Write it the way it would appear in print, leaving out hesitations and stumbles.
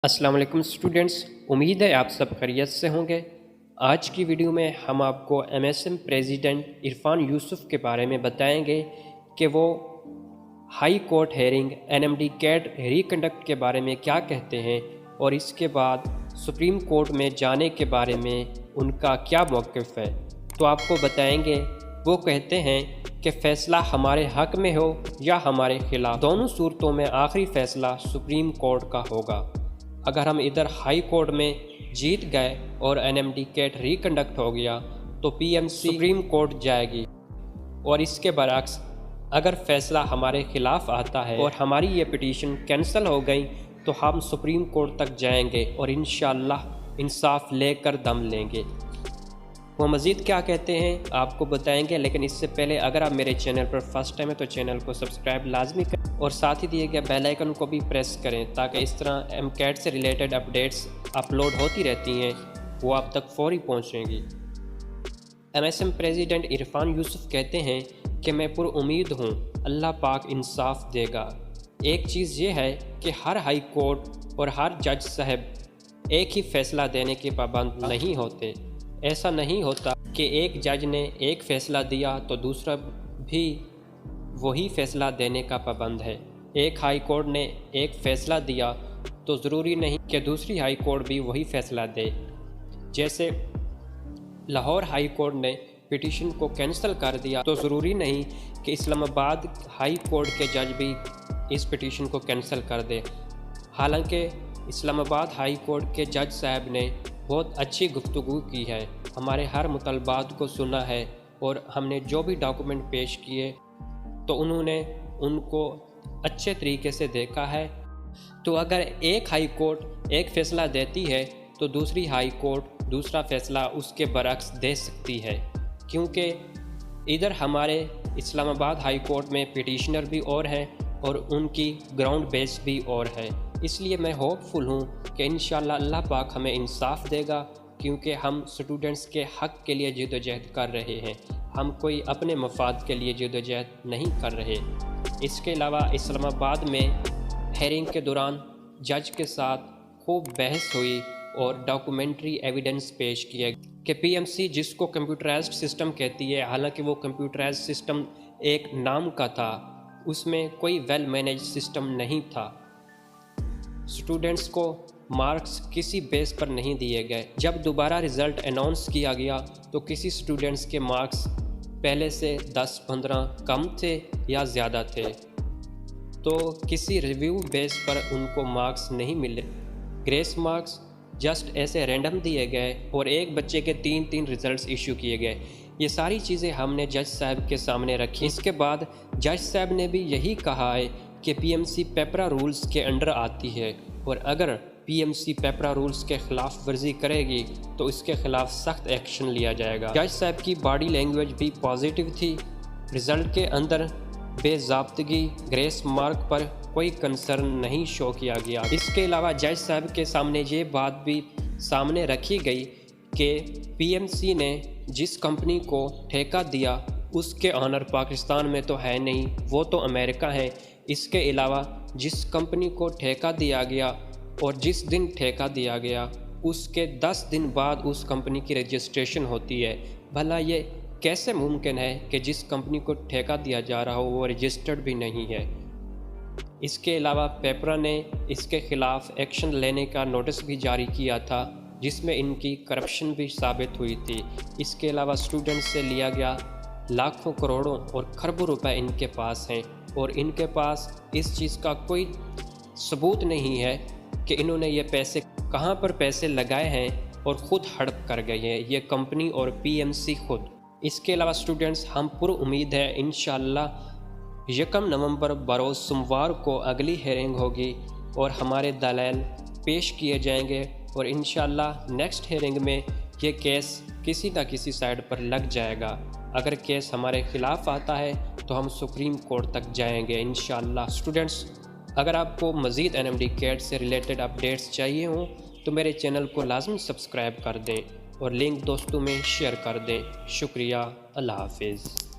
السلام علیکم اسٹوڈنٹس، امید ہے آپ سب خیریت سے ہوں گے۔ آج کی ویڈیو میں ہم آپ کو MSM پریزیڈنٹ عرفان یوسف کے بارے میں بتائیں گے کہ وہ high court hearing NMD CAT reconduct کے بارے میں کیا کہتے ہیں اور اس کے بعد سپریم کورٹ میں جانے کے بارے میں ان کا کیا موقف ہے۔ تو آپ کو بتائیں گے وہ کہتے ہیں کہ فیصلہ ہمارے حق میں ہو یا ہمارے خلاف، دونوں صورتوں میں آخری فیصلہ سپریم کورٹ کا ہوگا۔ اگر ہم ادھر ہائی کورٹ میں جیت گئے اور NMD کیٹ ریکنڈکٹ ہو گیا تو PMC سپریم کورٹ جائے گی، اور اس کے برعکس اگر فیصلہ ہمارے خلاف آتا ہے اور ہماری یہ پٹیشن کینسل ہو گئی تو ہم سپریم کورٹ تک جائیں گے اور انشاءاللہ انصاف لے کر دم لیں گے۔ وہ مزید کیا کہتے ہیں آپ کو بتائیں گے، لیکن اس سے پہلے اگر آپ میرے چینل پر فرسٹ ٹائم ہے تو چینل کو سبسکرائب لازمی کریں اور ساتھ ہی دیے گئے بیل آئیکن کو بھی پریس کریں تاکہ اس طرح MCAT سے ریلیٹڈ اپڈیٹس اپلوڈ ہوتی رہتی ہیں وہ آپ تک فوری پہنچیں گی۔ MSM پریزیڈنٹ عرفان یوسف کہتے ہیں کہ میں پر امید ہوں اللہ پاک انصاف دے گا۔ ایک چیز یہ ہے کہ ہر ہائی کورٹ اور ہر جج صاحب ایک ہی فیصلہ دینے کے پابند نہیں ہوتے۔ ایسا نہیں ہوتا کہ ایک جج نے ایک فیصلہ دیا تو دوسرا بھی وہی فیصلہ دینے کا پابند ہے۔ ایک ہائی کورٹ نے ایک فیصلہ دیا تو ضروری نہیں کہ دوسری ہائی کورٹ بھی وہی فیصلہ دے۔ جیسے لاہور ہائی کورٹ نے پٹیشن کو کینسل کر دیا تو ضروری نہیں کہ اسلام آباد ہائی کورٹ کے جج بھی اس پٹیشن کو کینسل کر دے۔ حالانکہ اسلام آباد ہائی کورٹ کے جج صاحب نے بہت اچھی گفتگو کی ہے، ہمارے ہر مطالبات کو سنا ہے، اور ہم نے جو بھی ڈاکومنٹ پیش کیے تو انہوں نے ان کو اچھے طریقے سے دیکھا ہے۔ تو اگر ایک ہائی کورٹ ایک فیصلہ دیتی ہے تو دوسری ہائی کورٹ دوسرا فیصلہ اس کے برعکس دے سکتی ہے، کیونکہ ادھر ہمارے اسلام آباد ہائی کورٹ میں پٹیشنر بھی اور ہیں اور ان کی گراؤنڈ بیس بھی اور ہے۔ اس لیے میں ہوپ فل ہوں کہ انشاءاللہ اللہ پاک ہمیں انصاف دے گا، کیونکہ ہم اسٹوڈنٹس کے حق کے لیے جدوجہد کر رہے ہیں، ہم کوئی اپنے مفاد کے لیے جدوجہد نہیں کر رہے۔ اس کے علاوہ اسلام آباد میں ہیئرنگ کے دوران جج کے ساتھ خوب بحث ہوئی اور ڈاکومنٹری ایویڈنس پیش کیا کہ PMC جس کو کمپیوٹرائزڈ سسٹم کہتی ہے، حالانکہ وہ کمپیوٹرائزڈ سسٹم ایک نام کا تھا، اس میں کوئی ویل مینیج سسٹم نہیں تھا۔ اسٹوڈنٹس کو مارکس کسی بیس پر نہیں دیے گئے۔ جب دوبارہ رزلٹ اناؤنس کیا گیا تو کسی اسٹوڈنٹس کے مارکس پہلے سے 10-15 کم تھے یا زیادہ تھے، تو کسی ریویو بیس پر ان کو مارکس نہیں ملے۔ گریس مارکس جسٹ ایسے رینڈم دیے گئے اور ایک بچے کے 3 ریزلٹس ایشو کیے گئے۔ یہ ساری چیزیں ہم نے جج صاحب کے سامنے رکھی۔ اس کے بعد جج صاحب نے بھی یہی کہا ہے کہ PMC پیپرا رولز کے انڈر آتی ہے، اور اگر PMC پیپرا رولز کے خلاف ورزی کرے گی تو اس کے خلاف سخت ایکشن لیا جائے گا۔ جج صاحب کی باڈی لینگویج بھی پازیٹیو تھی، رزلٹ کے اندر بے ضابطگی گریس مارک پر کوئی کنسرن نہیں شو کیا گیا۔ اس کے علاوہ جج صاحب کے سامنے یہ بات بھی سامنے رکھی گئی کہ PMC نے جس کمپنی کو ٹھیکہ دیا اس کے آنر پاکستان میں تو ہے نہیں، وہ تو امریکہ ہے۔ اس کے علاوہ جس کمپنی کو ٹھیکہ دیا گیا اور جس دن ٹھیکہ دیا گیا اس کے 10 دن بعد اس کمپنی کی رجسٹریشن ہوتی ہے۔ بھلا یہ کیسے ممکن ہے کہ جس کمپنی کو ٹھیکہ دیا جا رہا ہو وہ رجسٹرڈ بھی نہیں ہے؟ اس کے علاوہ پیپرا نے اس کے خلاف ایکشن لینے کا نوٹس بھی جاری کیا تھا، جس میں ان کی کرپشن بھی ثابت ہوئی تھی۔ اس کے علاوہ اسٹوڈنٹ سے لیا گیا لاکھوں کروڑوں اور کھربوں روپے ان کے پاس ہیں، اور ان کے پاس اس چیز کا کوئی ثبوت نہیں ہے کہ انہوں نے یہ پیسے کہاں پر پیسے لگائے ہیں، اور خود ہڑپ کر گئے ہیں یہ کمپنی اور PMC خود۔ اس کے علاوہ اسٹوڈنٹس ہم پر امید ہے انشاءاللہ 1 نومبر بروز سوموار کو اگلی ہیئرنگ ہوگی اور ہمارے دلائل پیش کیے جائیں گے، اور انشاءاللہ نیکسٹ ہیئرنگ میں یہ کیس کسی نہ کسی سائڈ پر لگ جائے گا۔ اگر کیس ہمارے خلاف آتا ہے تو ہم سپریم کورٹ تک جائیں گے انشاءاللہ۔ اسٹوڈنٹس اگر آپ کو مزید NMD کیٹ سے ریلیٹڈ اپڈیٹس چاہیے ہوں تو میرے چینل کو لازمی سبسکرائب کر دیں اور لنک دوستوں میں شیئر کر دیں۔ شکریہ، اللہ حافظ۔